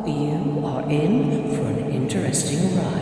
You are in for an interesting ride.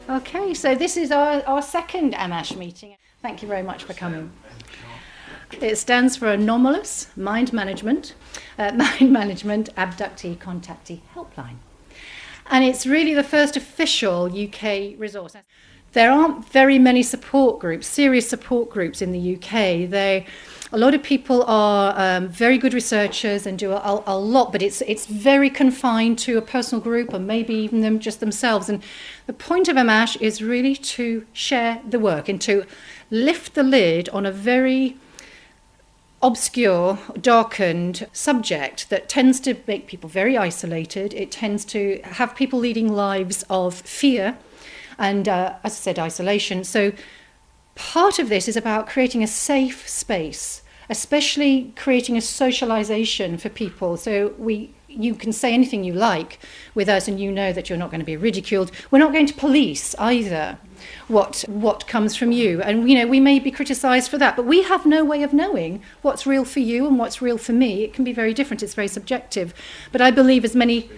Okay, so this is our second Ammach meeting. Thank you very much for coming. It stands for Anomalous Mind Management Abductee Contactee Helpline. And it's really the first official UK resource. There aren't very many support groups, serious support groups in the UK. A lot of people are very good researchers and do a lot, but it's very confined to a personal group or maybe even them just themselves. And the point of Ammach is really to share the work and to lift the lid on a very obscure, darkened subject that tends to make people very isolated. It tends to have people leading lives of fear and, as I said, isolation. So part of this is about creating a safe space, especially creating a socialization for people. So you can say anything you like with us and you know that you're not going to be ridiculed. We're not going to police either what comes from you. And, we may be criticized for that, but we have no way of knowing what's real for you and what's real for me. It can be very different. It's very subjective. But I believe as many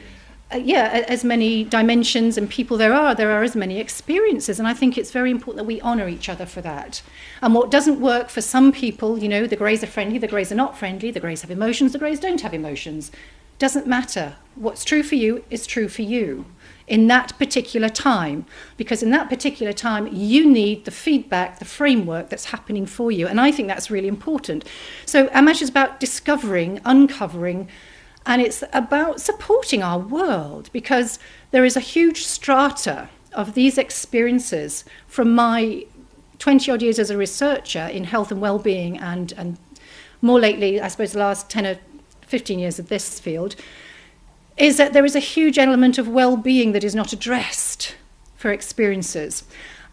dimensions and people there are as many experiences, and I think it's very important that we honour each other for that. And what doesn't work for some people, the Greys are friendly, the Greys are not friendly, the Greys have emotions, the Greys don't have emotions. Doesn't matter. What's true for you is true for you in that particular time, because in that particular time you need the feedback, the framework that's happening for you, and I think that's really important. So Ammach is about discovering, uncovering, and it's about supporting our world, because there is a huge strata of these experiences from my 20-odd years as a researcher in health and well-being and more lately, I suppose the last 10 or 15 years of this field, is that there is a huge element of well-being that is not addressed for experiences.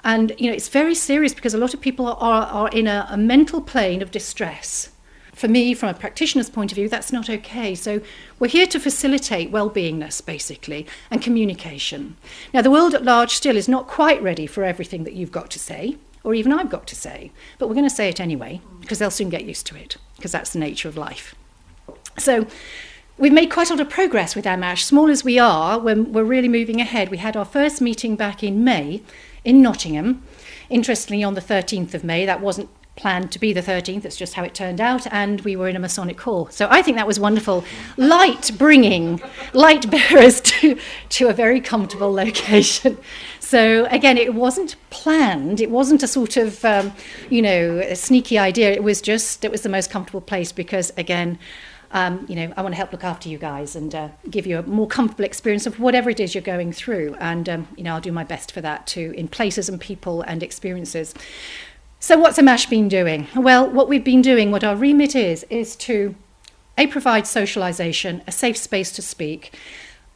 And, it's very serious because a lot of people are in a mental plane of distress. For me, from a practitioner's point of view, that's not okay. So we're here to facilitate well-beingness, basically, and communication. Now, the world at large still is not quite ready for everything that you've got to say, or even I've got to say, but we're going to say it anyway, because they'll soon get used to it, because that's the nature of life. So we've made quite a lot of progress with Ammach, small as we are, when we're really moving ahead. We had our first meeting back in May in Nottingham, interestingly on the 13th of May. That wasn't planned to be the 13th, that's just how it turned out, and we were in a Masonic hall. So I think that was wonderful, light bearers to a very comfortable location. So again, it wasn't planned, it wasn't a sort of a sneaky idea. It was the most comfortable place because, again, I want to help look after you guys and give you a more comfortable experience of whatever it is you're going through, and I'll do my best for that too, in places and people and experiences. So what's Ammach been doing? Well, what we've been doing, what our remit is to provide socialisation, a safe space to speak,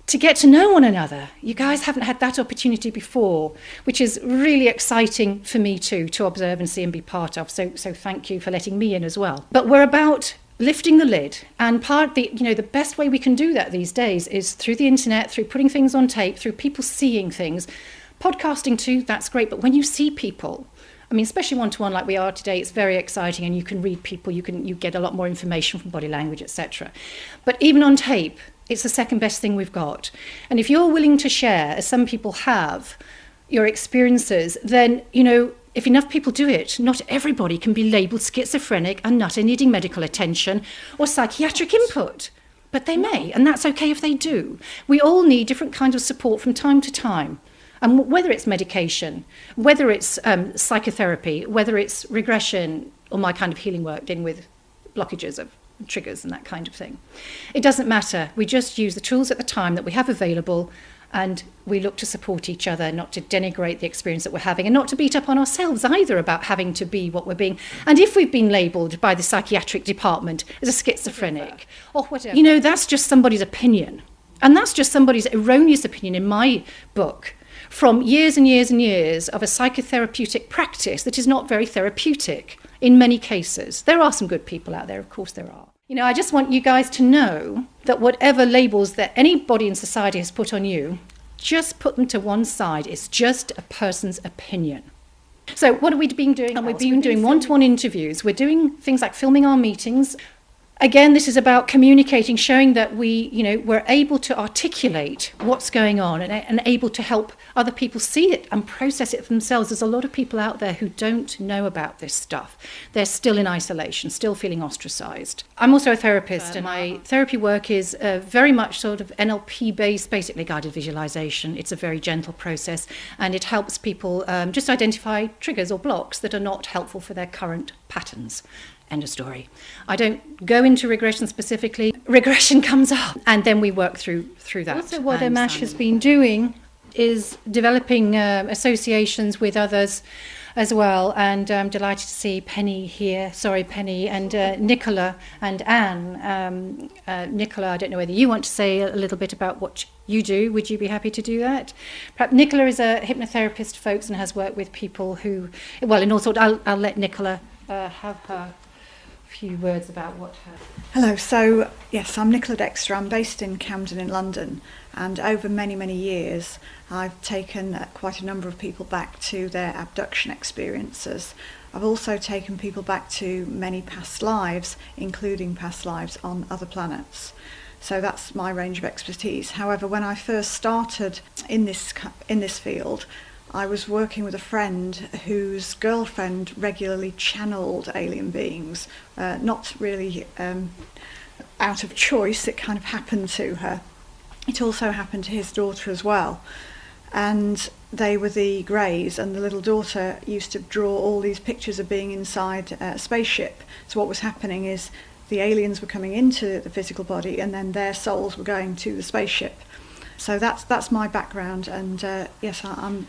to get to know one another. You guys haven't had that opportunity before, which is really exciting for me too, to observe and see and be part of. So thank you for letting me in as well. But we're about lifting the lid, and the best way we can do that these days is through the internet, through putting things on tape, through people seeing things. Podcasting too, that's great, but when you see people, especially one-to-one like we are today, it's very exciting, and you can read people, you get a lot more information from body language, etc. But even on tape, it's the second best thing we've got. And if you're willing to share, as some people have, your experiences, then, if enough people do it, not everybody can be labelled schizophrenic and nutter needing medical attention or psychiatric input. But they may, and that's okay if they do. We all need different kinds of support from time to time. And whether it's medication, whether it's psychotherapy, whether it's regression or my kind of healing work, dealing with blockages of triggers and that kind of thing. It doesn't matter. We just use the tools at the time that we have available, And we look to support each other, not to denigrate the experience that we're having, and not to beat up on ourselves either about having to be what we're being. And if we've been labelled by the psychiatric department as a schizophrenic or whatever, you know, that's just somebody's opinion. And that's just somebody's erroneous opinion, in my book, from years and years and years of a psychotherapeutic practice that is not very therapeutic in many cases. There are some good people out there, of course there are. You know, I just want you guys to know that whatever labels that anybody in society has put on you, just put them to one side. It's just a person's opinion. So what have we been doing? And we've been doing one-to-one interviews. We're doing things like filming our meetings. Again, this is about communicating, showing that we're able to articulate what's going on and able to help other people see it and process it for themselves. There's a lot of people out there who don't know about this stuff. They're still in isolation, still feeling ostracised. I'm also a therapist, and my therapy work is very much sort of NLP-based, basically guided visualization. It's a very gentle process, and it helps people just identify triggers or blocks that are not helpful for their current patterns. End of story. I don't go into regression specifically. Regression comes up, and then we work through that. Also, what Ammach has been doing is developing associations with others as well, and I'm delighted to see Penny here. Sorry, Penny, and Nicola and Anne. Nicola, I don't know whether you want to say a little bit about what you do. Would you be happy to do that? Perhaps Nicola is a hypnotherapist, folks, and has worked with people who, well, in all sorts. I'll let Nicola have her few words about what her... Hello, so yes, I'm Nicola Dexter. I'm based in Camden in London, and over many, many years I've taken quite a number of people back to their abduction experiences. I've also taken people back to many past lives, including past lives on other planets. So that's my range of expertise. However, when I first started in this field, I was working with a friend whose girlfriend regularly channeled alien beings, not really out of choice. It kind of happened to her. It also happened to his daughter as well. And they were the Greys, and the little daughter used to draw all these pictures of being inside a spaceship. So what was happening is the aliens were coming into the physical body, and then their souls were going to the spaceship. So that's my background, and yes, I'm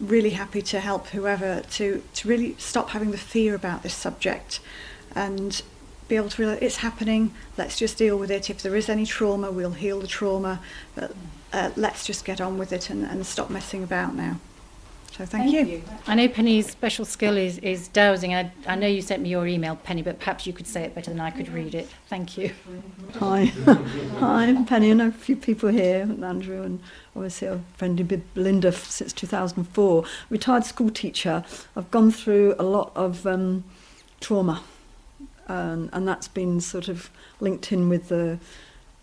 really happy to help whoever to really stop having the fear about this subject and be able to realize it's happening. Let's just deal with it. If there is any trauma, we'll heal the trauma, but let's just get on with it and stop messing about now. So thank you. I know Penny's special skill is dowsing. I know you sent me your email, Penny, but perhaps you could say it better than I could read it. Thank you. Hi. Hi, I'm Penny. I know a few people here, Andrew, and obviously I've friended with Belinda since 2004. Retired school teacher. I've gone through a lot of trauma, and that's been sort of linked in with the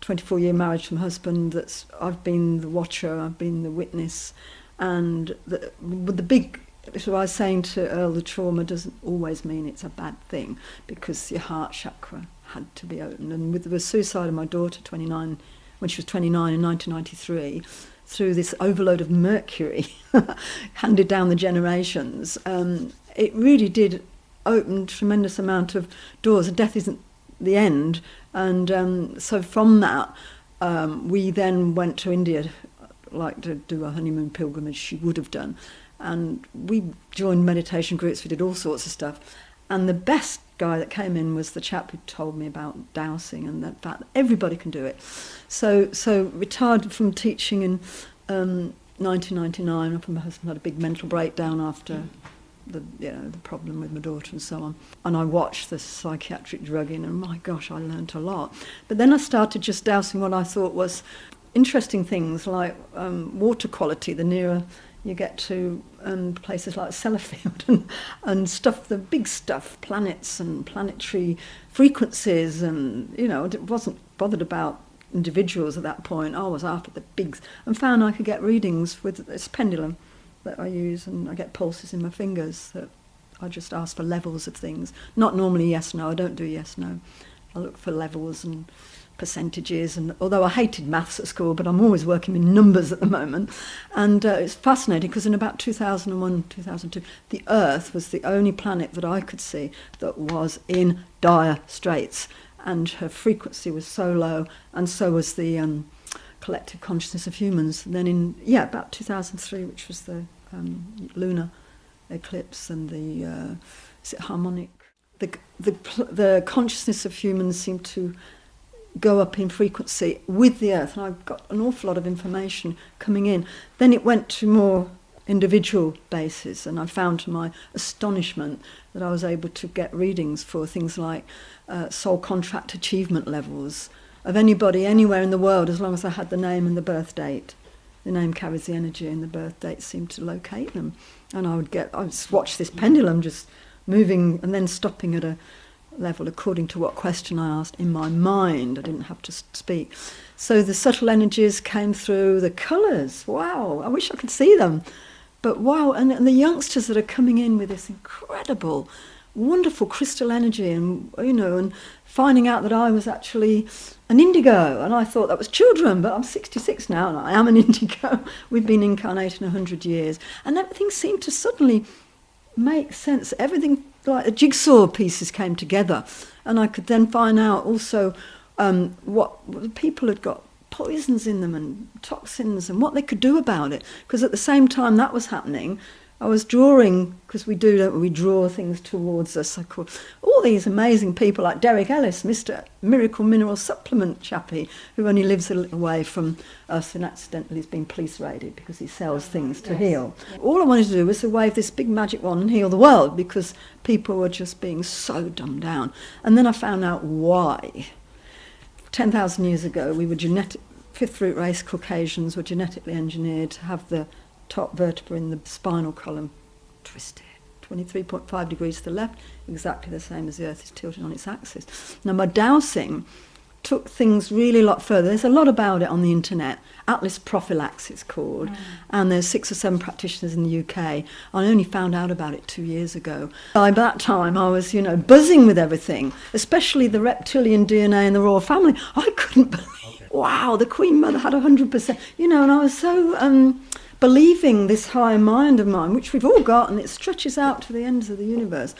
24-year marriage from husband. I've been the watcher, I've been the witness. And with the big, so I was saying to Earl, the trauma doesn't always mean it's a bad thing, because your heart chakra had to be opened. And with the suicide of my daughter, 29, when she was 29 in 1993, through this overload of mercury handed down the generations, it really did open a tremendous amount of doors. Death isn't the end. And so from that, we then went to India, like to do a honeymoon pilgrimage she would have done, and we joined meditation groups, we did all sorts of stuff, and the best guy that came in was the chap who told me about dowsing and the fact that everybody can do it. So retired from teaching in 1999 after my husband had a big mental breakdown after the problem with my daughter and so on, and I watched the psychiatric drugging, and my gosh, I learnt a lot. But then I started just dowsing what I thought was interesting things like water quality. The nearer you get to places like Sellafield and stuff, the big stuff, planets and planetary frequencies, and I wasn't bothered about individuals at that point. I was after the bigs, and found I could get readings with this pendulum that I use, and I get pulses in my fingers that I just ask for levels of things. Not normally yes, no, I don't do yes, no. I look for levels and percentages, and although I hated maths at school, but I'm always working with numbers at the moment, and it's fascinating because in about 2001, 2002, the Earth was the only planet that I could see that was in dire straits, and her frequency was so low, and so was the collective consciousness of humans. And then about 2003, which was the lunar eclipse and the is it harmonic? The consciousness of humans seemed to go up in frequency with the Earth, and I got an awful lot of information coming in. Then it went to more individual basis, and I found to my astonishment that I was able to get readings for things like soul contract achievement levels of anybody anywhere in the world, as long as I had the name and the birth date. The name carries the energy and the birth date seemed to locate them. And I would watch this pendulum just moving and then stopping at a level according to what question I asked in my mind. I didn't have to speak. So the subtle energies came through, the colours, wow, I wish I could see them. But wow, and the youngsters that are coming in with this incredible, wonderful crystal energy, and and finding out that I was actually an indigo, and I thought that was children, but I'm 66 now and I am an indigo. We've been incarnating 100 years, and everything seemed to suddenly make sense. Everything, like the jigsaw pieces, came together, and I could then find out also what the people had got poisons in them and toxins and what they could do about it. Because at the same time that was happening, I was drawing, because we draw things towards us. I call all these amazing people like Derek Ellis, Mr. Miracle Mineral Supplement chappie, who only lives a little way from us and accidentally has been police raided because he sells things to heal. All I wanted to do was to wave this big magic wand and heal the world, because people were just being so dumbed down. And then I found out why. 10,000 years ago, we were fifth root race Caucasians were genetically engineered to have the top vertebra in the spinal column twisted 23.5 degrees to the left, exactly the same as the Earth is tilted on its axis. Now, my dowsing took things really a lot further. There's a lot about it on the internet. Atlas Prophylax it's called, and there's 6 or 7 practitioners in the UK. I only found out about it 2 years ago. By that time I was, buzzing with everything, especially the reptilian DNA in the royal family. I couldn't believe, wow, the Queen Mother had 100%, and I was so believing this higher mind of mine, which we've all got, and it stretches out to the ends of the universe,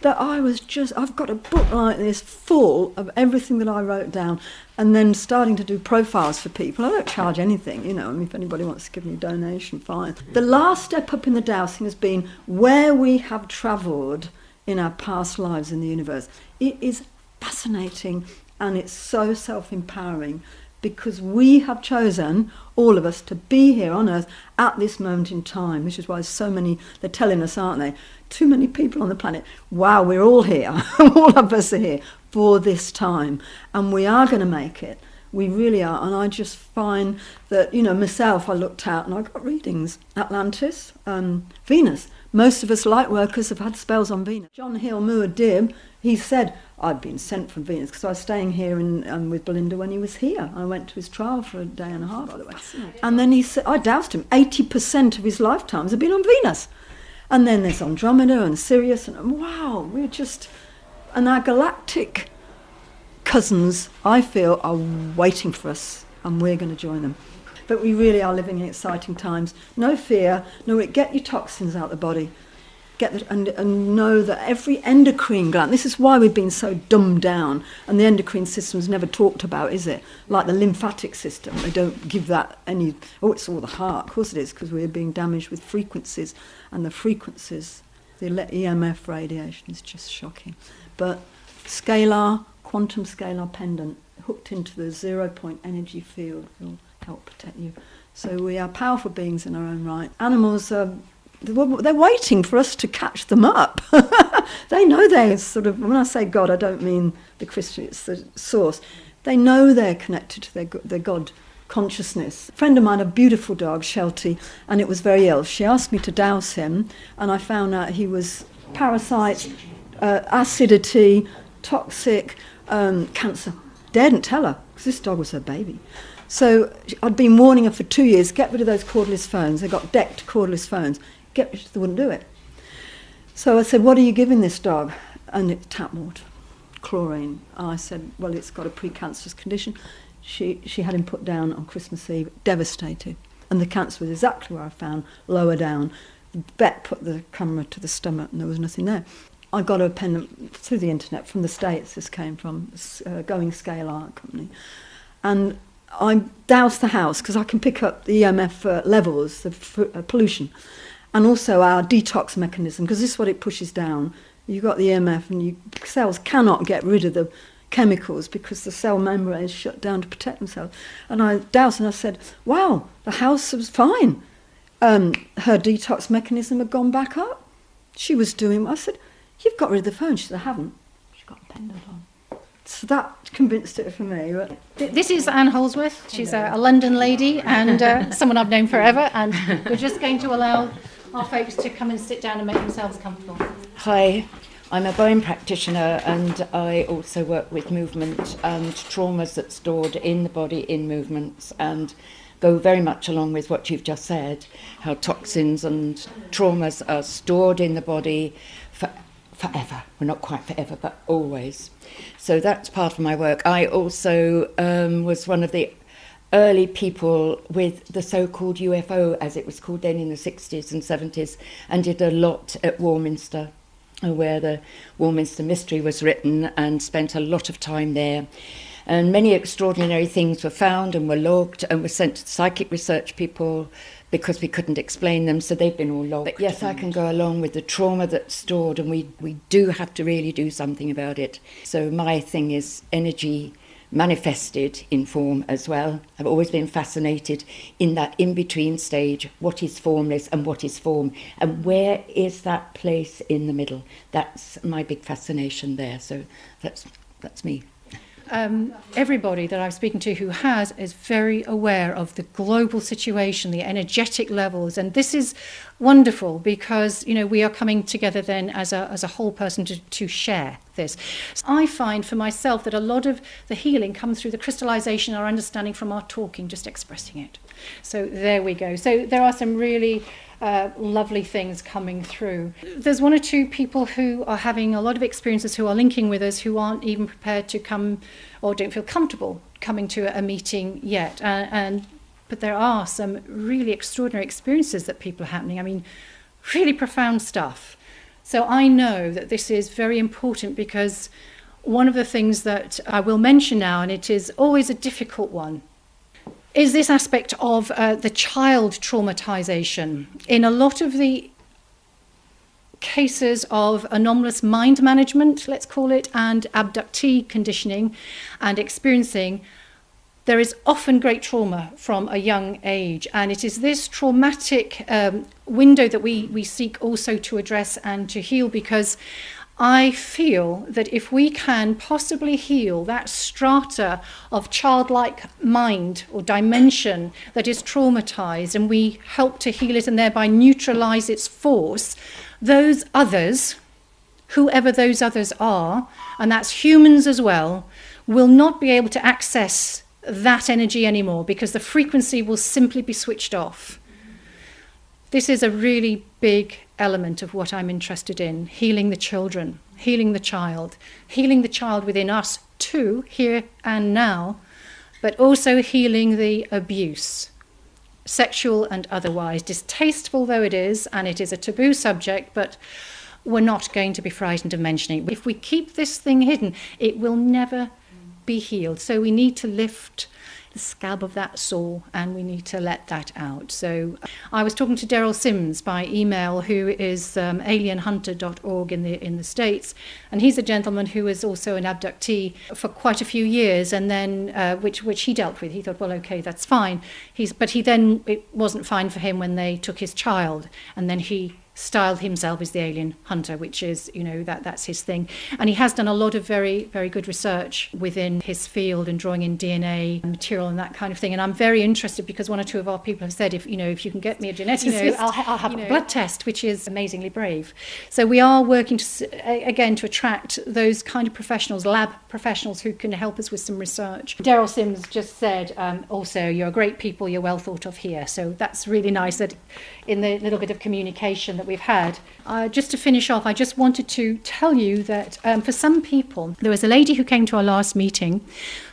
that I've got a book like this full of everything that I wrote down, and then starting to do profiles for people. I don't charge anything, if anybody wants to give me a donation, fine. The last step up in the dowsing has been where we have travelled in our past lives in the universe. It is fascinating, and it's so self-empowering, because we have chosen, all of us, to be here on Earth at this moment in time, which is why so many, they're telling us, aren't they, too many people on the planet, wow, we're all here, all of us are here for this time, and we are going to make it. We really are. And I just find that, myself, I looked out and I got readings. Atlantis, Venus. Most of us light workers have had spells on Venus. John Hill Muad'Dib, he said, I'd been sent from Venus because I was staying here with Belinda when he was here. I went to his trial for a day and a half, by the way. And then he said, I doused him, 80% of his lifetimes have been on Venus. And then there's Andromeda and Sirius, and wow, and our galactic cousins, I feel, are waiting for us, and we're going to join them. But we really are living in exciting times. No fear, get your toxins out of the body. And know that every endocrine gland, this is why we've been so dumbed down, and the endocrine system's never talked about, is it? Like the lymphatic system, they don't give that any, it's all the heart. Of course it is, because we're being damaged with frequencies, and the frequencies, the EMF radiation is just shocking. But quantum scalar pendant, hooked into the 0-point energy field, will help protect you. So we are powerful beings in our own right. Animals are, they're waiting for us to catch them up. They know they're when I say God, I don't mean the Christian, it's the source. They know they're connected to their God consciousness. A friend of mine, a beautiful dog, Sheltie, and it was very ill. She asked me to douse him, and I found out he was parasites, acidity, toxic, cancer. Daredn't tell her, because this dog was her baby. So I'd been warning her for 2 years, get rid of those cordless phones. They got decked cordless phones. They wouldn't do it. So I said, what are you giving this dog? And it's tap water, chlorine. And I said, well, it's got a precancerous condition. She had him put down on Christmas Eve, devastated. And the cancer was exactly where I found, lower down. The vet put the camera to the stomach and there was nothing there. I got a pendant through the internet from the States. This came from Going Scalar company. And I douse the house because I can pick up the EMF levels of pollution, and also our detox mechanism, because this is what it pushes down. You've got the EMF, and cells cannot get rid of the chemicals because the cell membrane is shut down to protect themselves. And I doused, and I said, wow, the house was fine. Her detox mechanism had gone back up. She was doing, I said, you've got rid of the phone. She said, I haven't. She got a pendant on. So that convinced it for me. But This is Anne Holsworth. She's a London lady and someone I've known forever. And we're just going to allow our folks to come and sit down and make themselves comfortable. Hi, I'm a bone practitioner, and I also work with movement and traumas that's stored in the body in movements, and go very much along with what you've just said, how toxins and traumas are stored in the body forever. Well, not quite forever, but always. So that's part of my work. I also was one of the early people with the so-called UFO, as it was called then in the 60s and 70s, and did a lot at Warminster, where the Warminster Mystery was written, and spent a lot of time there. And many extraordinary things were found and were logged and were sent to psychic research people because we couldn't explain them, so they've been all logged. But yes, I can go along with the trauma that's stored, and we do have to really do something about it. So my thing is energy manifested in form as well. I've always been fascinated in that in-between stage, what is formless and what is form, and where is that place in the middle. That's my big fascination there. So that's me. Everybody that I'm speaking to who is very aware of the global situation, the energetic levels, and this is wonderful because we are coming together then as a whole person to share this. I find for myself that a lot of the healing comes through the crystallization, our understanding from our talking, just expressing it. So there we go. So there are some really lovely things coming through. There's one or two people who are having a lot of experiences who are linking with us who aren't even prepared to come or don't feel comfortable coming to a meeting yet. But there are some really extraordinary experiences that people are happening. I mean, really profound stuff. So I know that this is very important because one of the things that I will mention now, and it is always a difficult one, is this aspect of the child traumatization. In a lot of the cases of anomalous mind management, let's call it, and abductee conditioning and experiencing, there is often great trauma from a young age. And it is this traumatic window that we seek also to address and to heal, because I feel that if we can possibly heal that strata of childlike mind or dimension that is traumatized, and we help to heal it and thereby neutralize its force, those others, whoever those others are, and that's humans as well, will not be able to access that energy anymore because the frequency will simply be switched off. This is a really big element of what I'm interested in, healing the children, healing the child within us too, here and now, but also healing the abuse, sexual and otherwise, distasteful though it is, and it is a taboo subject, but we're not going to be frightened of mentioning it. If we keep this thing hidden, it will never be healed. So we need to lift the scab of that sore, and we need to let that out. So I was talking to Daryl Sims by email, who is alienhunter.org in the States, and he's a gentleman who was also an abductee for quite a few years, and then which he dealt with. He thought, well, okay, that's fine. But it wasn't fine for him when they took his child, and then he styled himself as the alien hunter, which is, that's his thing. And he has done a lot of very, very good research within his field and drawing in DNA material and that kind of thing. And I'm very interested because one or two of our people have said, if you can get me a geneticist, I'll have a blood test, which is amazingly brave. So we are working to attract those kind of professionals, lab professionals who can help us with some research. Daryl Sims just said, also, you're great people, you're well thought of here. So that's really nice that in the little bit of communication that we've had. Just to finish off, I just wanted to tell you that for some people, there was a lady who came to our last meeting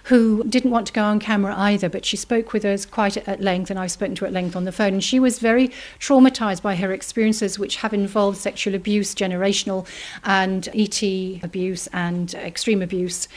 who didn't want to go on camera either, but she spoke with us quite at length, and I've spoken to her at length on the phone, and she was very traumatized by her experiences, which have involved sexual abuse, generational and ET abuse and extreme abuse.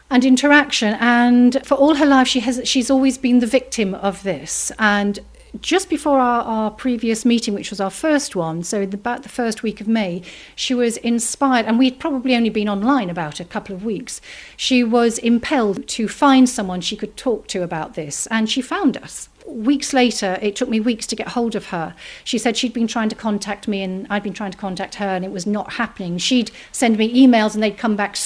and interaction. And for all her life, she's always been the victim of this. And just before our previous meeting, which was our first one, so about the first week of May, she was inspired, and we'd probably only been online about a couple of weeks. She was impelled to find someone she could talk to about this, and she found us. Weeks later, it took me weeks to get hold of her. She said she'd been trying to contact me, and I'd been trying to contact her, and it was not happening. She'd send me emails, and they'd come back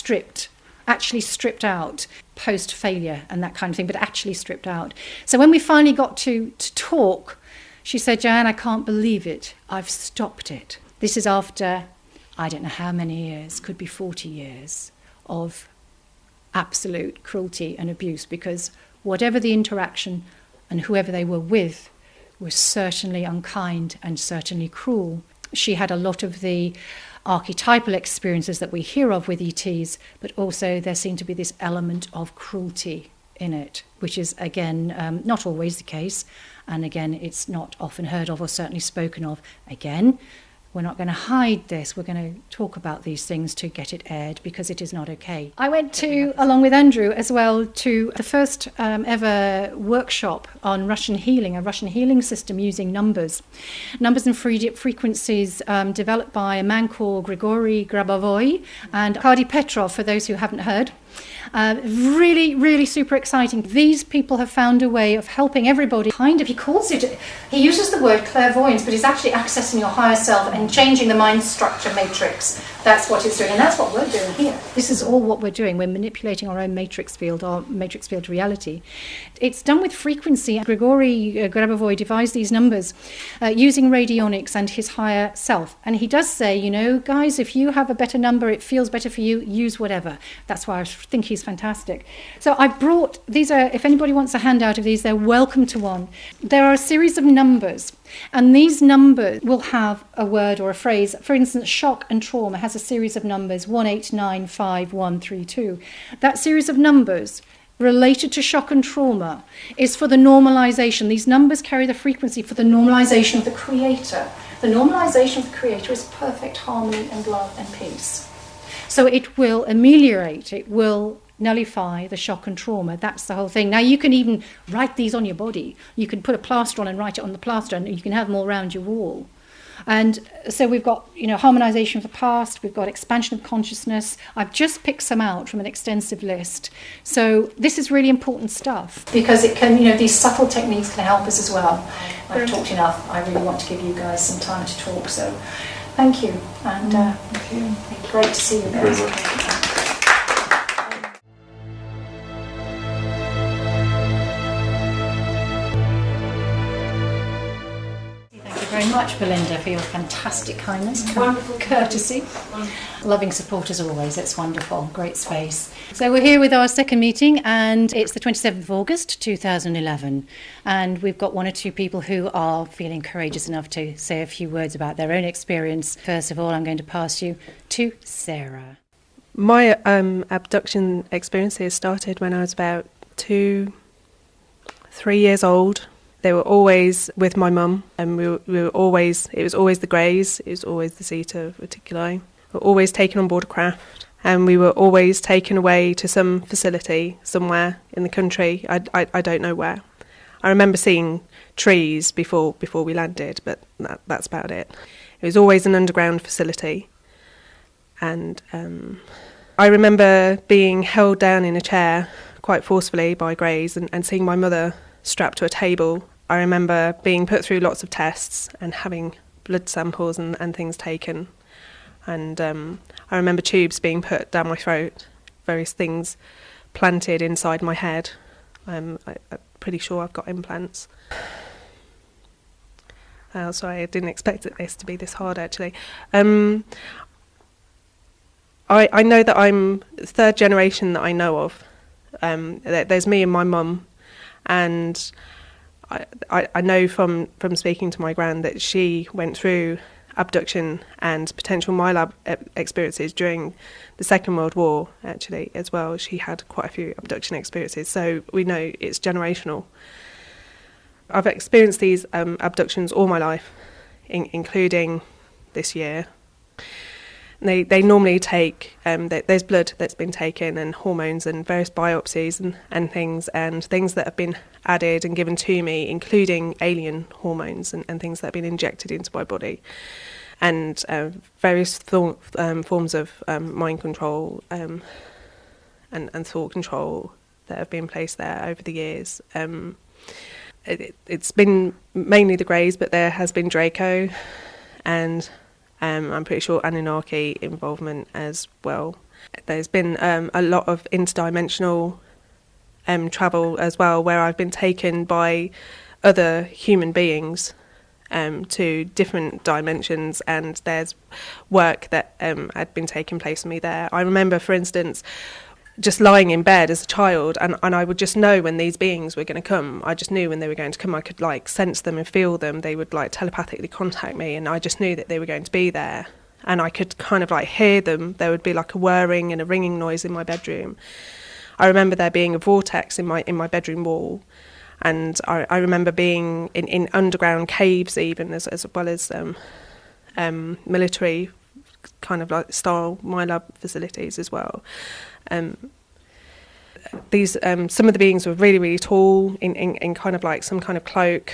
actually stripped out, post-failure and that kind of thing, but actually stripped out. So when we finally got to talk, she said, "Joanne, I can't believe it. I've stopped it." This is after, I don't know how many years, could be 40 years, of absolute cruelty and abuse, because whatever the interaction and whoever they were with was certainly unkind and certainly cruel. She had a lot of the archetypal experiences that we hear of with ETs, but also there seemed to be this element of cruelty in it, which is, again, not always the case. And again, it's not often heard of or certainly spoken of. Again, we're not going to hide this. We're going to talk about these things to get it aired, because it is not okay. I went to, along with Andrew as well, to the first ever workshop on Russian healing, a Russian healing system using numbers. Numbers and frequencies developed by a man called Grigory Grabovoi and Arkady Petrov, for those who haven't heard. Really, really super exciting. These people have found a way of helping everybody. He uses the word clairvoyance, but he's actually accessing your higher self and changing the mind structure matrix. That's what he's doing, and that's what we're doing here. This is all what we're doing. We're manipulating our own matrix field, our matrix field reality. It's done with frequency. Grigory Grabovoi devised these numbers using radionics and his higher self. And he does say, guys, if you have a better number, it feels better for you, use whatever. That's why I think he's fantastic. So I brought, these are, if anybody wants a handout of these, they're welcome to one. There are a series of numbers, and these numbers will have a word or a phrase. For instance, shock and trauma has a series of numbers, 1895132. That series of numbers related to shock and trauma is for the normalization. These numbers carry the frequency for the normalization of the creator. The normalization of the creator is perfect harmony and love and peace. So it will ameliorate, it will nullify the shock and trauma. That's the whole thing. Now, you can even write these on your body. You can put a plaster on and write it on the plaster, and you can have them all around your wall. And so we've got, harmonization of the past, we've got expansion of consciousness. I've just picked some out from an extensive list. So this is really important stuff, because it can, these subtle techniques can help us as well. I've talked enough. I really want to give you guys some time to talk. So thank you. And great to see you guys. Very much, Belinda, for your fantastic kindness, wonderful courtesy, loving support as always. It's wonderful, great space. So we're here with our second meeting, and it's the 27th of August 2011, and we've got one or two people who are feeling courageous enough to say a few words about their own experience. First of all, I'm going to pass you to Sarah. My abduction experiences started when I was about 2-3 years old. They were always with my mum, and it was always the Greys, it was always the Zeta Reticuli. We were always taken on board a craft, and we were always taken away to some facility somewhere in the country. I don't know where. I remember seeing trees before we landed, but that's about it. It was always an underground facility. And I remember being held down in a chair quite forcefully by Greys and seeing my mother strapped to a table. I remember being put through lots of tests and having blood samples and things taken. And I remember tubes being put down my throat, various things planted inside my head. I'm pretty sure I've got implants. Sorry, I didn't expect this to be this hard, actually. I know that I'm third generation that I know of. There's me and my mum, and I know from speaking to my gran that she went through abduction and potential MyLab experiences during the Second World War, actually, as well. She had quite a few abduction experiences, so we know it's generational. I've experienced these abductions all my life, including this year. They normally take, there's blood that's been taken and hormones and various biopsies and things that have been added and given to me, including alien hormones and things that have been injected into my body, and various forms of mind control and thought control that have been placed there over the years. It's been mainly the Greys, but there has been Draco and I'm pretty sure Anunnaki involvement as well. There's been a lot of interdimensional travel as well, where I've been taken by other human beings to different dimensions, and there's work that had been taking place with me there. I remember, for instance, just lying in bed as a child, and I would just know when these beings were going to come. I just knew when they were going to come. I could sense them and feel them. They would telepathically contact me, and I just knew that they were going to be there. And I could kind of hear them. There would be a whirring and a ringing noise in my bedroom. I remember there being a vortex in my bedroom wall, and I remember being in underground caves even, as well as military kind of style MyLab facilities as well. These some of the beings were really, really tall in kind of some kind of cloak,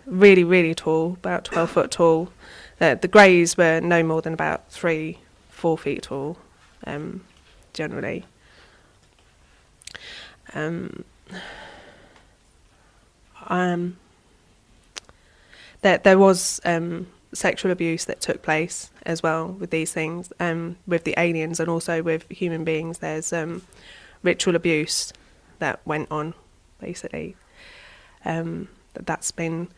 really, really tall, about 12 foot tall. The Greys were no more than about 3-4 feet tall, generally. There was sexual abuse that took place as well with these things, with the aliens and also with human beings. There's ritual abuse that went on, basically. That's been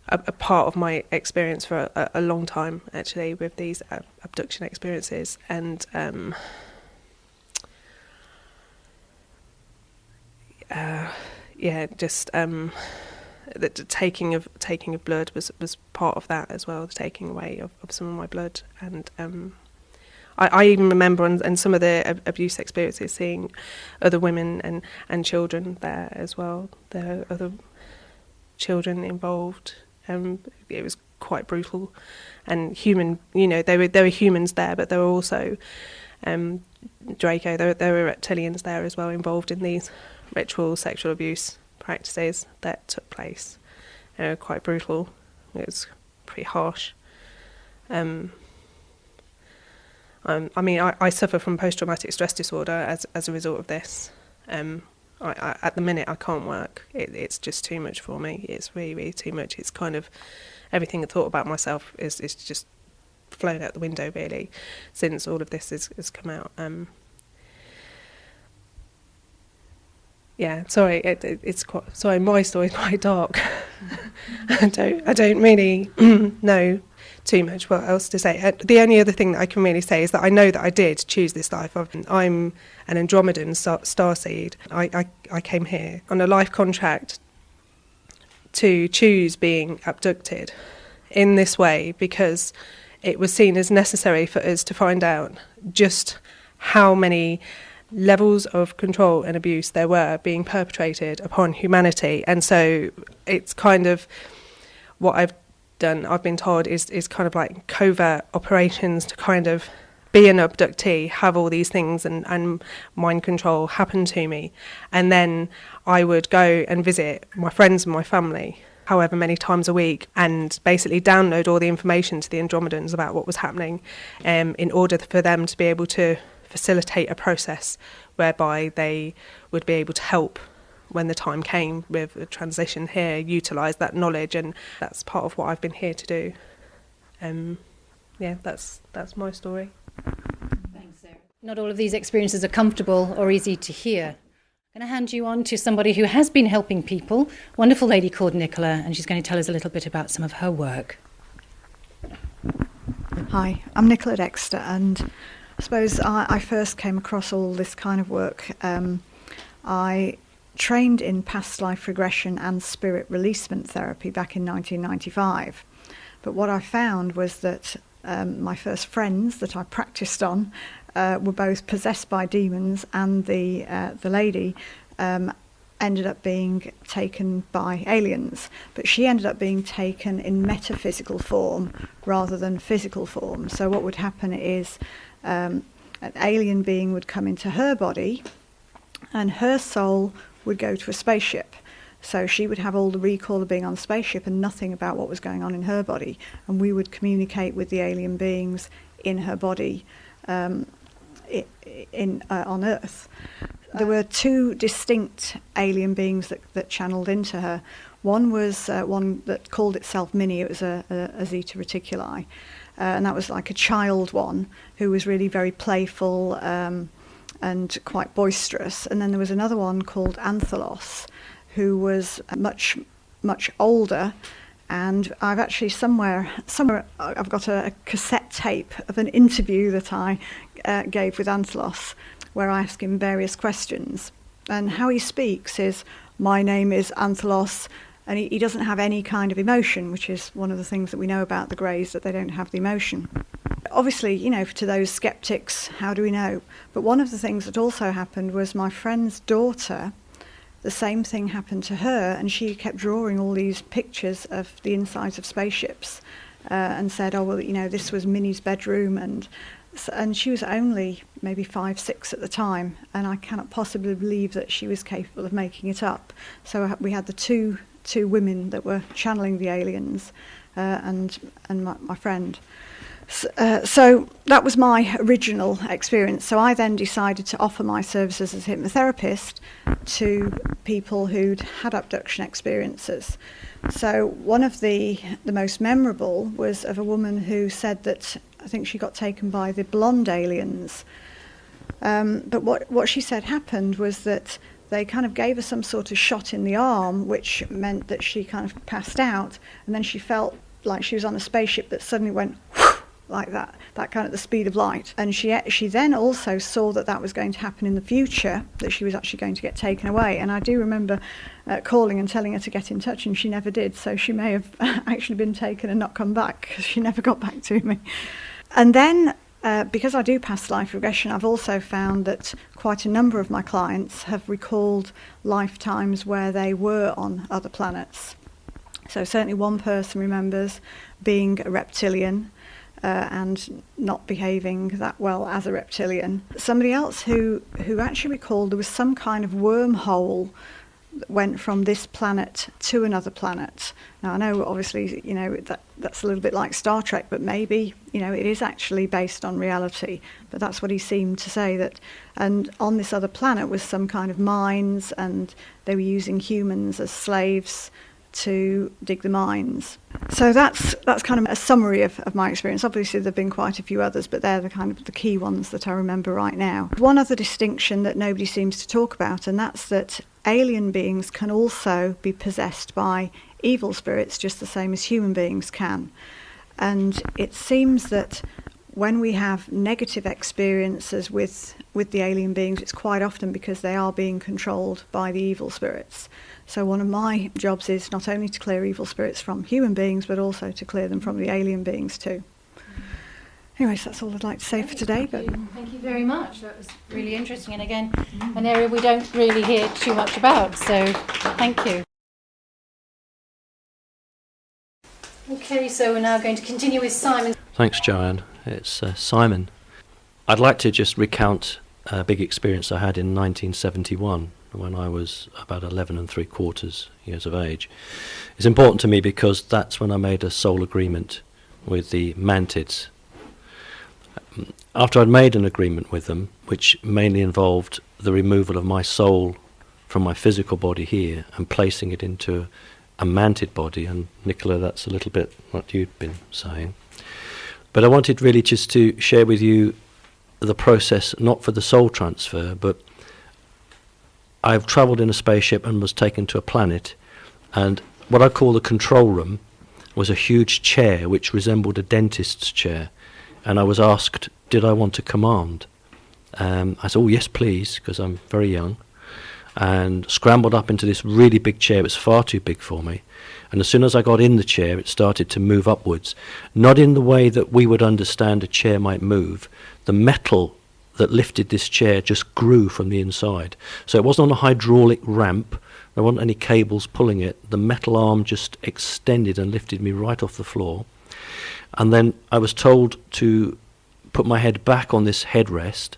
a part of my experience for a long time, actually, with these abduction experiences. And the taking of blood was part of that as well, the taking away of some of my blood. And I even remember on some of the abuse experiences seeing other women and children there as well. There are other children involved. It was quite brutal and human. There were humans there, but there were also Draco. There were reptilians there as well, involved in these ritual sexual abuse practices that took place. Quite brutal. It was pretty harsh. I suffer from post-traumatic stress disorder as a result of this. At the minute I can't work. It's just too much for me. It's really, really too much. It's kind of everything I thought about myself is just flown out the window, really, since all of this has come out. Yeah, sorry, it's quite. Sorry, my story's quite dark. I don't really know too much what else to say. The only other thing that I can really say is that I know that I did choose this life. I'm an Andromedan starseed. I came here on a life contract to choose being abducted in this way because it was seen as necessary for us to find out just how many levels of control and abuse there were being perpetrated upon humanity. And so it's kind of what I've done, I've been told, is kind of covert operations to kind of be an abductee, have all these things and mind control happen to me. And then I would go and visit my friends and my family however many times a week and basically download all the information to the Andromedans about what was happening in order for them to be able to facilitate a process whereby they would be able to help when the time came with a transition here, utilise that knowledge, and that's part of what I've been here to do. That's my story. Thanks, Sarah. Not all of these experiences are comfortable or easy to hear. I'm going to hand you on to somebody who has been helping people, a wonderful lady called Nicola, and she's going to tell us a little bit about some of her work. Hi, I'm Nicola Dexter, and I suppose I first came across all this kind of work. I trained in past life regression and spirit releasement therapy back in 1995. But what I found was that my first friends that I practiced on were both possessed by demons, and the lady ended up being taken by aliens, but she ended up being taken in metaphysical form rather than physical form. So what would happen is an alien being would come into her body, and her soul would go to a spaceship. So she would have all the recall of being on the spaceship and nothing about what was going on in her body, and we would communicate with the alien beings in her body on Earth. There were two distinct alien beings that channeled into her. One was one that called itself Minnie. It was a Zeta Reticuli, and that was like a child one who was really very playful and quite boisterous. And then there was another one called Anthelos, who was much older. And I've actually somewhere I've got a cassette tape of an interview that I gave with Anthelos, where I ask him various questions. And how he speaks is, "My name is Anthelos," and he doesn't have any kind of emotion, which is one of the things that we know about the Greys, that they don't have the emotion. Obviously, to those skeptics, how do we know? But one of the things that also happened was my friend's daughter, the same thing happened to her, and she kept drawing all these pictures of the insides of spaceships and said, "Oh, well, this was Minnie's bedroom," and she was only maybe 5, 6 at the time, and I cannot possibly believe that she was capable of making it up. So we had the two women that were channeling the aliens, and my friend. So that was my original experience. So I then decided to offer my services as a hypnotherapist to people who'd had abduction experiences. So one of the most memorable was of a woman who said that I think she got taken by the blonde aliens. But what she said happened was that they kind of gave her some sort of shot in the arm, which meant that she kind of passed out, and then she felt like she was on a spaceship that suddenly went like that kind of the speed of light. And she then also saw that was going to happen in the future, that she was actually going to get taken away. And I do remember calling and telling her to get in touch, and she never did. So she may have actually been taken and not come back, because she never got back to me. And then, because I do past life regression, I've also found that quite a number of my clients have recalled lifetimes where they were on other planets. So certainly one person remembers being a reptilian, and not behaving that well as a reptilian. Somebody else who actually recalled there was some kind of wormhole that went from this planet to another planet. Now I know obviously that's a little bit like Star Trek, but maybe it is actually based on reality. But that's what he seemed to say, that and on this other planet was some kind of mines, and they were using humans as slaves to dig the mines. So that's kind of a summary of my experience. Obviously there have been quite a few others, but they're the kind of the key ones that I remember right now. One other distinction that nobody seems to talk about, and that's that alien beings can also be possessed by evil spirits just the same as human beings can. And it seems that when we have negative experiences with the alien beings, it's quite often because they are being controlled by the evil spirits. So one of my jobs is not only to clear evil spirits from human beings, but also to clear them from the alien beings too. Anyways, that's all I'd like to say for today. But Thank you very much. That was really interesting, and again, an area we don't really hear too much about. So thank you. Okay, so we're now going to continue with Simon. Thanks, Joanne. It's Simon. I'd like to just recount a big experience I had in 1971 when I was about 11 3/4 years of age. It's important to me because that's when I made a soul agreement with the mantids. After I'd made an agreement with them, which mainly involved the removal of my soul from my physical body here and placing it into a mantid body, and Nicola, that's a little bit what you'd been saying. But I wanted really just to share with you the process, not for the soul transfer, but I've travelled in a spaceship and was taken to a planet, and what I call the control room was a huge chair which resembled a dentist's chair, and I was asked, did I want to command? I said, oh yes please, because I'm very young, and scrambled up into this really big chair. It was far too big for me, and as soon as I got in the chair it started to move upwards, not in the way that we would understand a chair might move. The metal that lifted this chair just grew from the inside. So it wasn't on a hydraulic ramp. There weren't any cables pulling it. The metal arm just extended and lifted me right off the floor. And then I was told to put my head back on this headrest,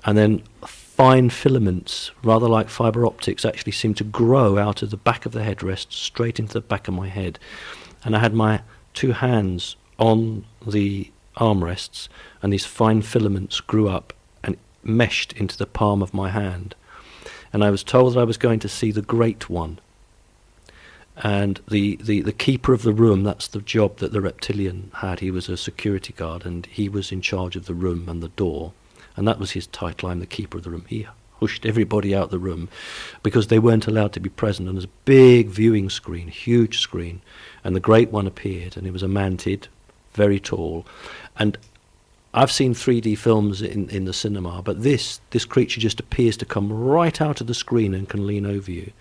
and then fine filaments, rather like fibre optics, actually seemed to grow out of the back of the headrest straight into the back of my head. And I had my two hands on the armrests, and these fine filaments grew up and meshed into the palm of my hand. And I was told that I was going to see the Great One. And the keeper of the room, that's the job that the reptilian had. He was a security guard, and he was in charge of the room and the door. And that was his title, I'm the keeper of the room. He hushed everybody out of the room because they weren't allowed to be present. And there's a big viewing screen, huge screen. And the Great One appeared, and it was a mantid, very tall. And I've seen 3D films in the cinema, but this creature just appears to come right out of the screen and can lean over you.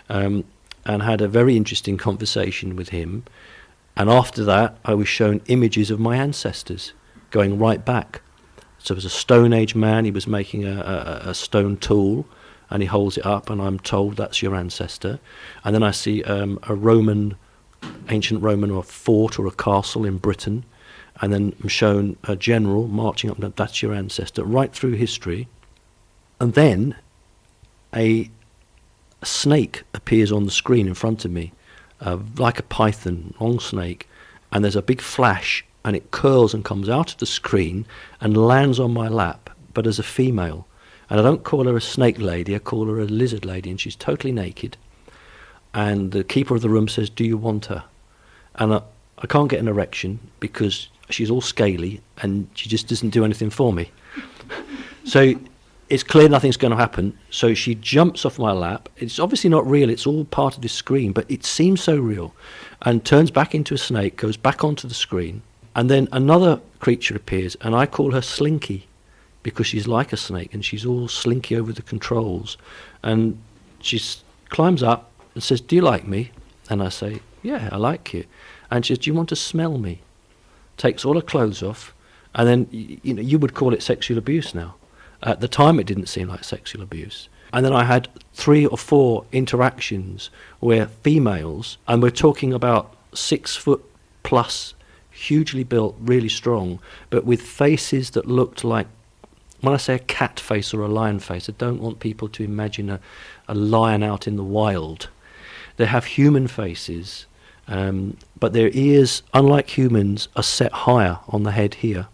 And had a very interesting conversation with him. And after that, I was shown images of my ancestors going right back. So it was a Stone Age man. He was making a stone tool, and he holds it up, and I'm told that's your ancestor. And then I see a ancient Roman or a fort or a castle in Britain, and then I'm shown a general marching up, that's your ancestor, right through history. And then a snake appears on the screen in front of me, like a python, long snake, and there's a big flash, and it curls and comes out of the screen and lands on my lap, but as a female. And I don't call her a snake lady, I call her a lizard lady, and she's totally naked. And the keeper of the room says, do you want her? And I can't get an erection because she's all scaly and she just doesn't do anything for me. So it's clear nothing's going to happen. So she jumps off my lap. It's obviously not real. It's all part of this screen, but it seems so real. And turns back into a snake, goes back onto the screen. And then another creature appears, and I call her Slinky because she's like a snake and she's all slinky over the controls. And she climbs up and says, do you like me? And I say, yeah, I like you. And she says, do you want to smell me? Takes all her clothes off. And then, you would call it sexual abuse now. At the time, it didn't seem like sexual abuse. And then I had 3 or 4 interactions where females, and we're talking about 6 foot plus, hugely built, really strong, but with faces that looked like, when I say a cat face or a lion face, I don't want people to imagine a lion out in the wild. They have human faces, but their ears, unlike humans, are set higher on the head here.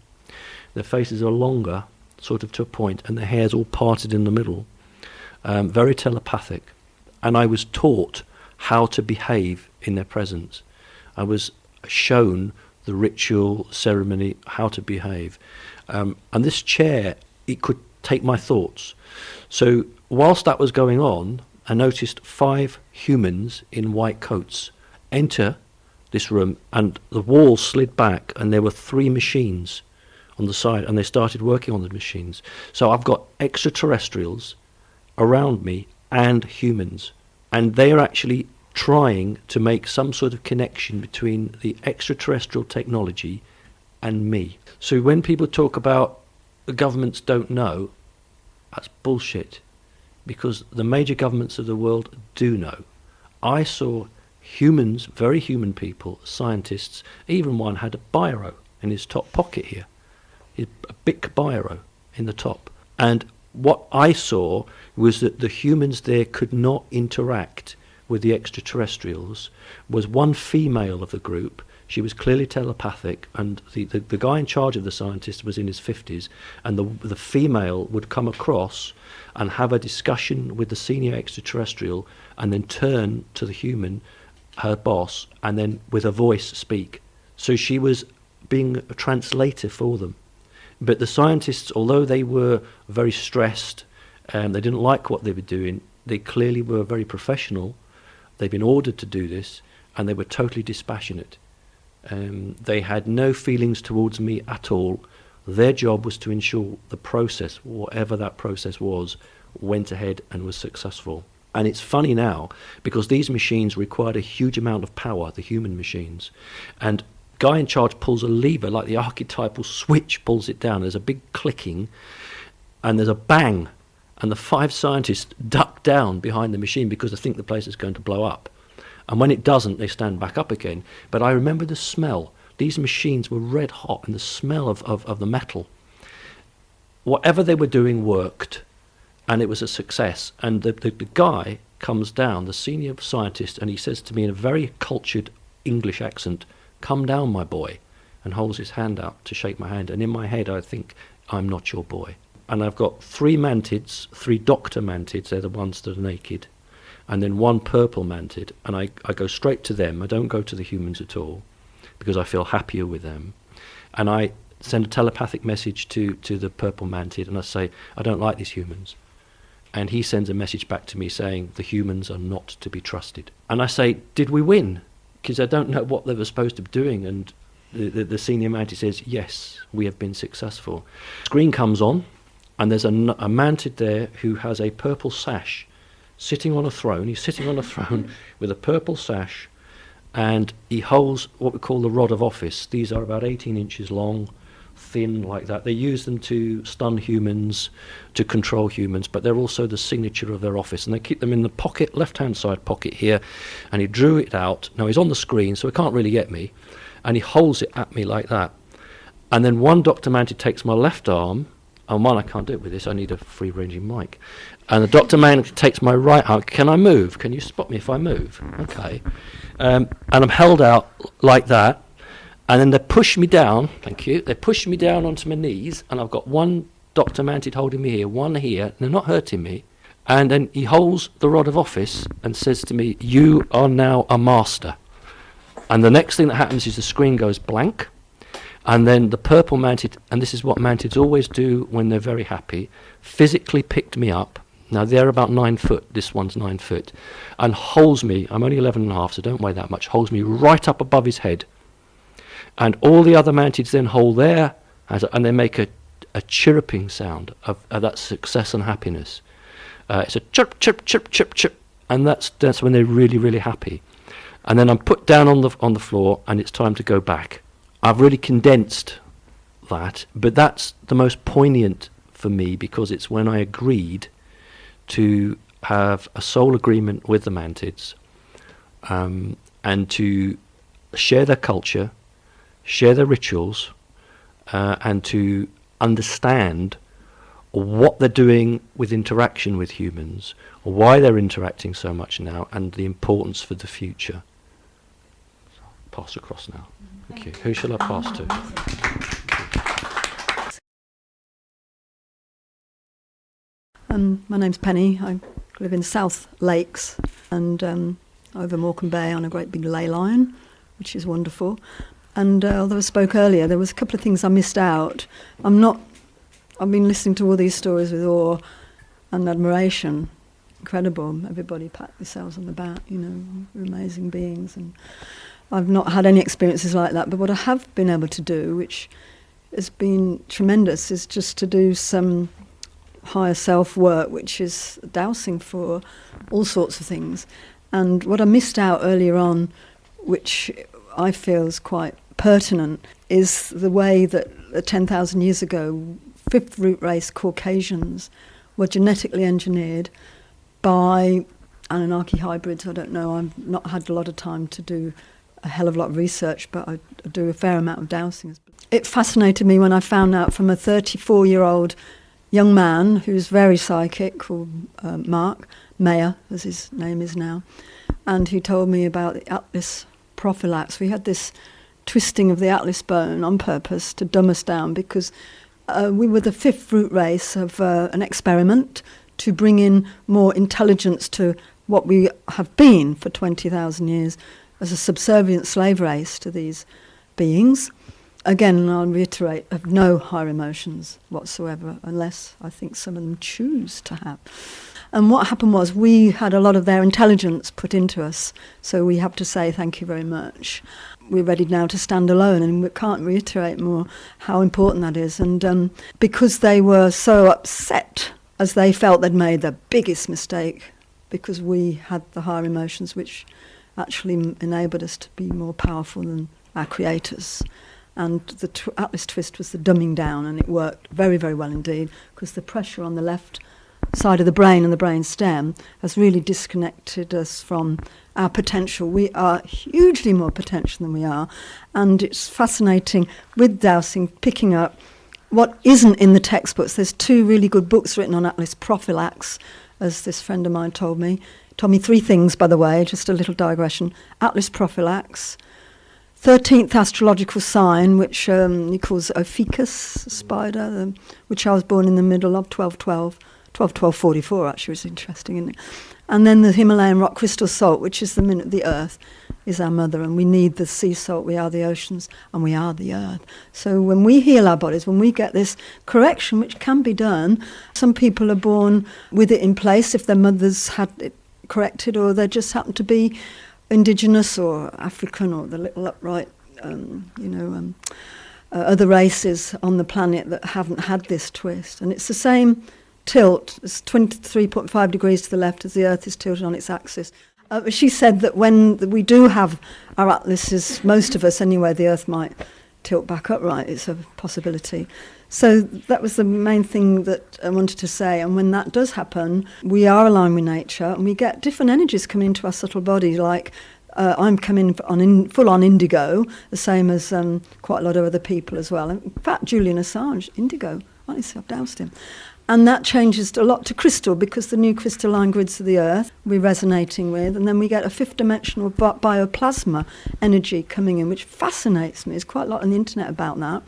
Their faces are longer, sort of to a point, and the hair's all parted in the middle. Very telepathic. And I was taught how to behave in their presence. I was shown the ritual, ceremony, how to behave. And this chair, it could take my thoughts. So whilst that was going on, I noticed 5 humans in white coats enter this room, and the walls slid back, and there were 3 machines on the side, and they started working on the machines. So I've got extraterrestrials around me and humans, and they are actually trying to make some sort of connection between the extraterrestrial technology and me. So when people talk about the governments don't know, that's bullshit, because the major governments of the world do know. I saw humans, very human people, scientists, even one had a biro in his top pocket here, a big biro in the top. And what I saw was that the humans there could not interact with the extraterrestrials. Was one female of the group. She was clearly telepathic, and the guy in charge of the scientists was in his 50s, and the female would come across and have a discussion with the senior extraterrestrial and then turn to the human, her boss, and then with a voice speak. So she was being a translator for them. But the scientists, although they were very stressed, they didn't like what they were doing, they clearly were very professional. They'd been ordered to do this, and they were totally dispassionate. They had no feelings towards me at all. Their job was to ensure the process, whatever that process was, went ahead and was successful. And it's funny now, because these machines required a huge amount of power, the human machines. And guy in charge pulls a lever, like the archetypal switch pulls it down. There's a big clicking, and there's a bang, and the 5 scientists duck down behind the machine because they think the place is going to blow up. And when it doesn't, they stand back up again. But I remember the smell. These machines were red hot, and the smell of the metal. Whatever they were doing worked, and it was a success. And the guy comes down, the senior scientist, and he says to me in a very cultured English accent, "Come down, my boy," and holds his hand out to shake my hand. And in my head, I think, I'm not your boy. And I've got 3 mantids, 3 doctor mantids, they're the ones that are naked, and then 1 purple mantid, and I go straight to them. I don't go to the humans at all, because I feel happier with them. And I send a telepathic message to the purple mantid, and I say, I don't like these humans. And he sends a message back to me saying, the humans are not to be trusted. And I say, did we win? Because I don't know what they were supposed to be doing. And the senior mantid says, yes, we have been successful. Screen comes on, and there's a mantid there who has a purple sash sitting on a throne. He's sitting on a throne with a purple sash, and he holds what we call the rod of office. These are about 18 inches long, thin like that. They use them to stun humans, to control humans, but they're also the signature of their office. And they keep them in the pocket, left-hand side pocket here, and he drew it out. Now he's on the screen, so he can't really get me, and he holds it at me like that. And then one Dr. Mantid takes my left arm, and one, I can't do it with this, I need a free-ranging mic. And the Dr. Mantid takes my right arm. Can I move? Can you spot me if I move? Okay. And I'm held out like that. And then they push me down, thank you, they push me down onto my knees, and I've got one Dr. Mantid holding me here, one here, and they're not hurting me. And then he holds the rod of office and says to me, you are now a master. And the next thing that happens is the screen goes blank, and then the purple mantid, and this is what mantids always do when they're very happy, physically picked me up. Now they're about 9 foot, this one's 9 foot, and holds me, I'm only 11 and a half, so don't weigh that much, holds me right up above his head. And all the other mantids then hold their, and they make a chirruping sound of that success and happiness. It's a chirp, chirp, chirp, chirp, chirp, and that's when they're really, really happy. And then I'm put down on the floor, and it's time to go back. I've really condensed that, but that's the most poignant for me, because it's when I agreed to have a soul agreement with the mantids, and to share their culture, share their rituals, and to understand what they're doing with interaction with humans, or why they're interacting so much now, and the importance for the future. Pass across now. Thank you. Who shall I pass to? My name's Penny. I live in South Lakes and over Morecambe Bay on a great big ley line, which is wonderful. And although I spoke earlier, there was a couple of things I missed out. I've been listening to all these stories with awe and admiration. Incredible. Everybody pat themselves on the back, we're amazing beings. And I've not had any experiences like that. But what I have been able to do, which has been tremendous, is just to do some higher self work, which is dowsing for all sorts of things. And what I missed out earlier on, which I feel is quite pertinent, is the way that 10,000 years ago, fifth root race Caucasians were genetically engineered by Anunnaki hybrids. I don't know, I've not had a lot of time to do a hell of a lot of research, but I do a fair amount of dowsing. It fascinated me when I found out from a 34-year-old young man who's very psychic, called Mark Mayer, as his name is now, and he told me about the Atlas prophylax. We had this twisting of the Atlas bone on purpose to dumb us down, because we were the fifth root race of an experiment to bring in more intelligence to what we have been for 20,000 years as a subservient slave race to these beings. Again, I'll reiterate, have no higher emotions whatsoever, unless I think some of them choose to have. And what happened was we had a lot of their intelligence put into us, so we have to say thank you very much. We're ready now to stand alone, and we can't reiterate more how important that is. And because they were so upset, as they felt they'd made the biggest mistake, because we had the higher emotions which actually enabled us to be more powerful than our creators. And the Atlas twist was the dumbing down, and it worked very, very well indeed, because the pressure on the left side of the brain and the brain stem has really disconnected us from our potential. We are hugely more potential than we are, and it's fascinating with dowsing, picking up what isn't in the textbooks. There's 2 really good books written on Atlas prophylax, as this friend of mine told me. Told me 3 things, by the way, just a little digression. Atlas prophylax, 13th astrological sign, which he calls Ophiuchus spider, which I was born in the middle of, 1244 actually, was interesting, isn't it? And then the Himalayan rock crystal salt, which is the earth is our mother, and we need the sea salt, we are the oceans, and we are the earth. So when we heal our bodies, when we get this correction, which can be done, some people are born with it in place if their mothers had it corrected, or they just happen to be indigenous or African, or the little upright, other races on the planet that haven't had this twist. And it's the same tilt, it's 23.5 degrees to the left as the Earth is tilted on its axis. She said that when we do have our atlases, most of us anyway, the Earth might tilt back upright. It's a possibility. So that was the main thing that I wanted to say. And when that does happen, we are aligned with nature, and we get different energies coming into our subtle body, like I'm coming full on indigo, the same as quite a lot of other people as well. In fact, Julian Assange, indigo. Honestly, I've doused him. And that changes a lot to crystal, because the new crystalline grids of the Earth we're resonating with, and then we get a 5th-dimensional bioplasma energy coming in, which fascinates me. There's quite a lot on the internet about that.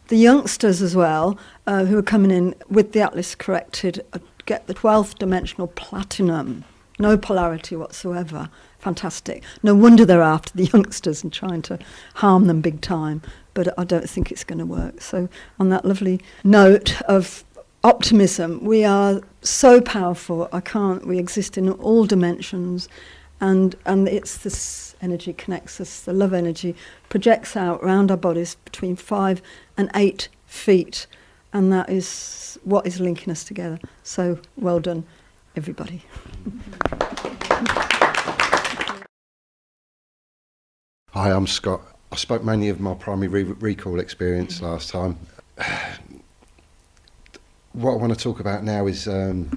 The youngsters as well, who are coming in with the Atlas corrected, get the 12th dimensional platinum. No polarity whatsoever. Fantastic. No wonder they're after the youngsters and trying to harm them big time. But I don't think it's going to work. So on that lovely note of optimism, we are so powerful. We exist in all dimensions, and it's this energy connects us. The love energy projects out around our bodies between 5 and 8 feet, and that is what is linking us together. So well done, everybody. Hi, I'm Scott. I spoke mainly of my primary recall experience last time. What I want to talk about now is an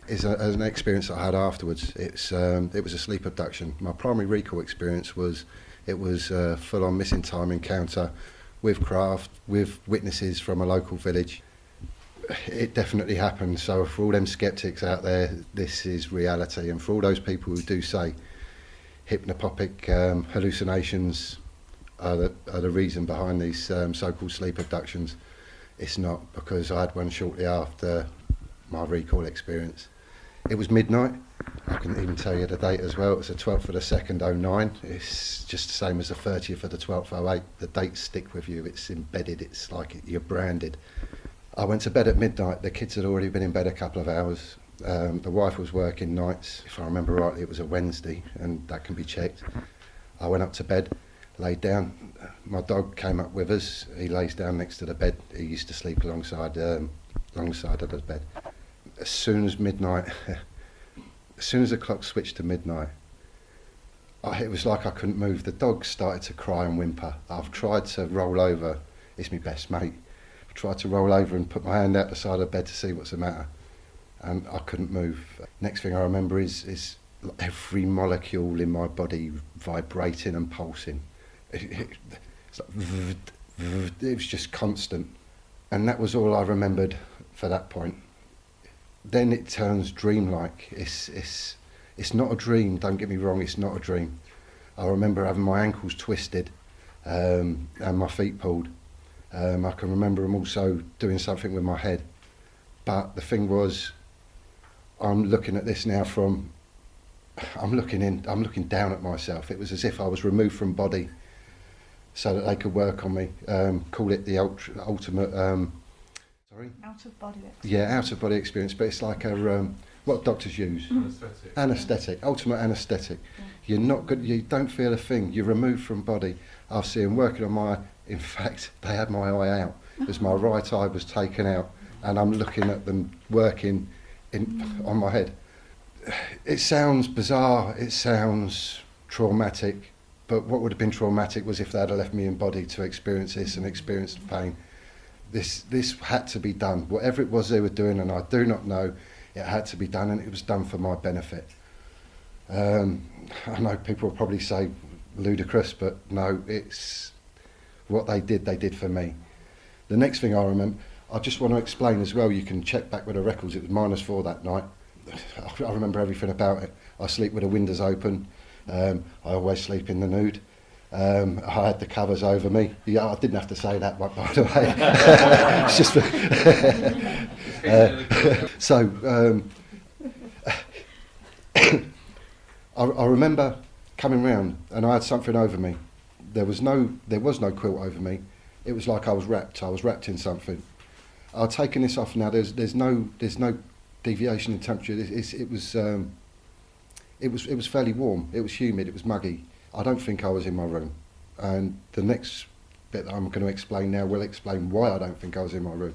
experience that I had afterwards. It was a sleep abduction. My primary recall experience was a full-on missing time encounter with craft, with witnesses from a local village. It definitely happened. So for all them skeptics out there, this is reality. And for all those people who do say hypnopompic hallucinations are the reason behind these so-called sleep abductions, it's not, because I had one shortly after my recall experience. It was midnight. I can even tell you the date as well. It was the 12th of the 2nd, 09. It's just the same as the 30th of the 12th, 08. The dates stick with you. It's embedded. It's like you're branded. I went to bed at midnight. The kids had already been in bed a couple of hours. The wife was working nights. If I remember rightly, it was a Wednesday, and that can be checked. I went up to bed, laid down. My dog came up with us. He lays down next to the bed. He used to sleep alongside of the bed. As soon as the clock switched to midnight, it was like I couldn't move. The dog started to cry and whimper. I've tried to roll over. It's my best mate. I've tried to roll over and put my hand out the side of the bed to see what's the matter, and I couldn't move. Next thing I remember is every molecule in my body vibrating and pulsing. It's like, it was just constant, and that was all I remembered for that point. Then it turns dreamlike. It's not a dream. Don't get me wrong. It's not a dream. I remember having my ankles twisted and my feet pulled. I can remember them also doing something with my head. But the thing was, I'm looking at this now I'm looking down at myself. It was as if I was removed from body so that they could work on me. Call it the ultimate... Out of body experience. Yeah, out of body experience, but it's like what doctors use. Anaesthetic, ultimate anaesthetic. Yeah. You're not good, you don't feel a thing, you're removed from body. I see them working on in fact, they had my eye out, because my right eye was taken out, and I'm looking at them working on my head. It sounds bizarre, it sounds traumatic, But what would have been traumatic was if they had left me in body to experience this and experience the pain. This had to be done. Whatever it was they were doing, and I do not know, it had to be done, and it was done for my benefit. I know people will probably say ludicrous, but no, it's what they did for me. The next thing I remember, I just want to explain as well, you can check back with the records, it was -4 that night. I remember everything about it. I sleep with the windows open. I always sleep in the nude. I had the covers over me. Yeah, I didn't have to say that, by the way. It's just I remember coming round and I had something over me. There was no quilt over me. It was like I was wrapped. I was wrapped in something. I've taken this off now. There's no deviation in temperature. It was fairly warm. It was humid. It was muggy. I don't think I was in my room. And the next bit that I'm going to explain now will explain why I don't think I was in my room.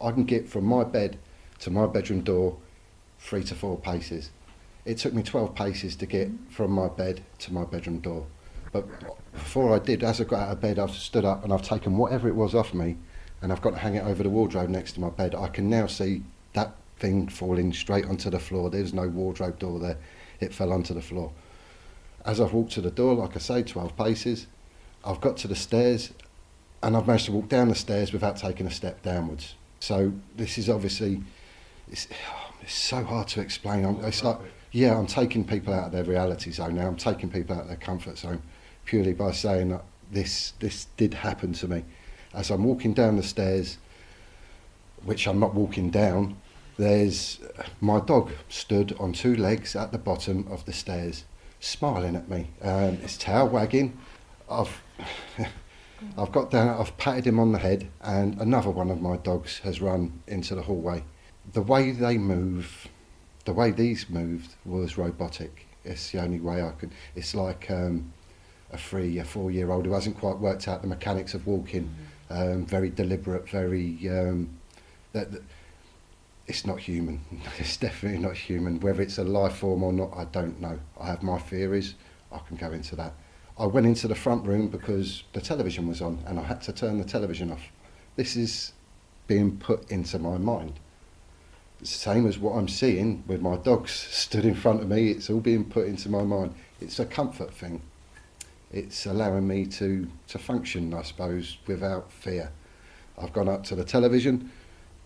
I can get from my bed to my bedroom door 3 to 4 paces. It took me 12 paces to get from my bed to my bedroom door. But before I did, as I got out of bed, I've stood up and I've taken whatever it was off me and I've got to hang it over the wardrobe next to my bed. I can now see that thing falling straight onto the floor. There's no wardrobe door there. It fell onto the floor. As I've walked to the door, like I say, 12 paces, I've got to the stairs and I've managed to walk down the stairs without taking a step downwards. So this is obviously, it's so hard to explain. It's like, yeah, I'm taking people out of their reality zone now. I'm taking people out of their comfort zone purely by saying that this did happen to me. As I'm walking down the stairs, which I'm not walking down, there's my dog stood on 2 legs at the bottom of the stairs, smiling at me. His tail wagging. I've got down, I've patted him on the head, and another one of my dogs has run into the hallway. The way these moved was robotic. It's the only way I could. It's like a 3 or 4 year old who hasn't quite worked out the mechanics of walking. Very deliberate, very. It's not human. It's definitely not human. Whether it's a life form or not, I don't know. I have my theories. I can go into that. I went into the front room because the television was on and I had to turn the television off. This is being put into my mind. It's the same as what I'm seeing with my dogs stood in front of me. It's all being put into my mind. It's a comfort thing. It's allowing me to function, I suppose, without fear. I've gone up to the television.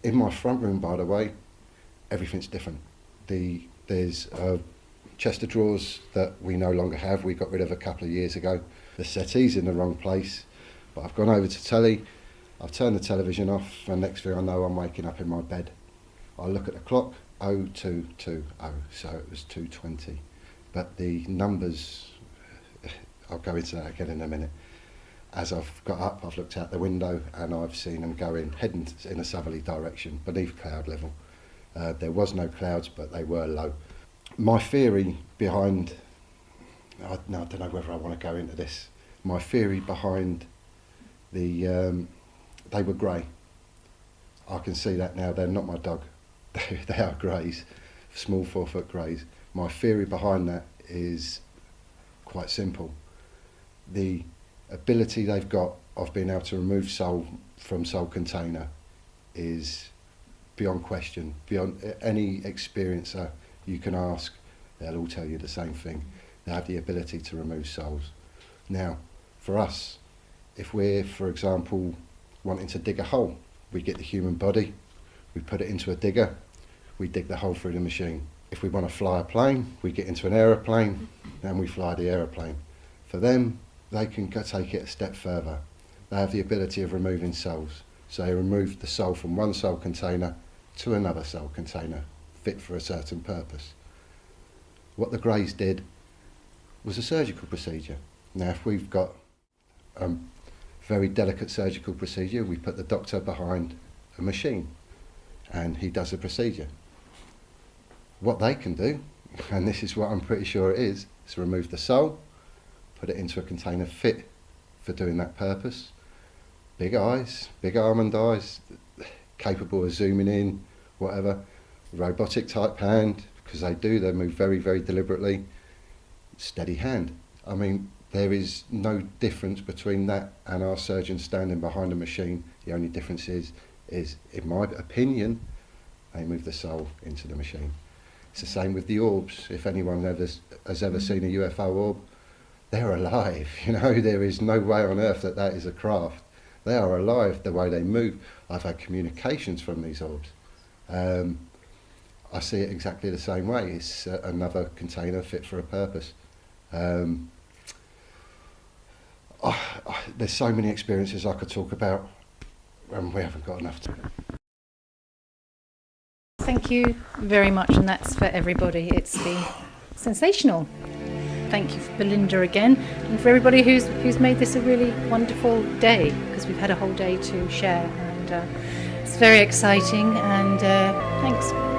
In my front room, by the way, everything's different. There's a chest of drawers that we no longer have. We got rid of a couple of years ago. The settee's in the wrong place. But I've gone over to telly. I've turned the television off, and next thing I know, I'm waking up in my bed. I look at the clock, 0220, so it was 2:20. But the numbers, I'll go into that again in a minute. As I've got up, I've looked out the window and I've seen them heading in a southerly direction, beneath cloud level. There was no clouds, but they were low. My theory behind, I don't know whether I want to go into this. My theory behind they were grey. I can see that now. They're not my dog. They are greys, small 4-foot greys. My theory behind that is quite simple. The ability they've got of being able to remove soul from soul container is beyond question. Beyond any experiencer you can ask, they'll all tell you the same thing. They have the ability to remove souls. Now, for us, if we're, for example, wanting to dig a hole, we get the human body, we put it into a digger, we dig the hole through the machine. If we want to fly a plane, we get into an aeroplane, and we fly the aeroplane. For them, they can take it a step further. They have the ability of removing souls. So they remove the soul from one soul container to another soul container, fit for a certain purpose. What the Greys did was a surgical procedure. Now, if we've got a very delicate surgical procedure, we put the doctor behind a machine and he does a procedure. What they can do, and this is what I'm pretty sure it is remove the soul, put it into a container fit for doing that purpose. Big eyes, big almond eyes, capable of zooming in, whatever. Robotic type hand, because they move very, very deliberately. Steady hand. I mean, There is no difference between that and our surgeon standing behind a machine. The only difference is in my opinion, they move the soul into the machine. It's the same with the orbs. If anyone has ever seen a UFO orb, they're alive. You know, there is no way on earth that is a craft. They are alive the way they move. I've had communications from these orbs. I see it exactly the same way. It's another container fit for a purpose. There's so many experiences I could talk about, and we haven't got enough time. Thank you very much, and that's for everybody. It's been sensational. Thank you for Belinda again, and for everybody who's made this a really wonderful day, because we've had a whole day to share, and it's very exciting, and thanks. Bye.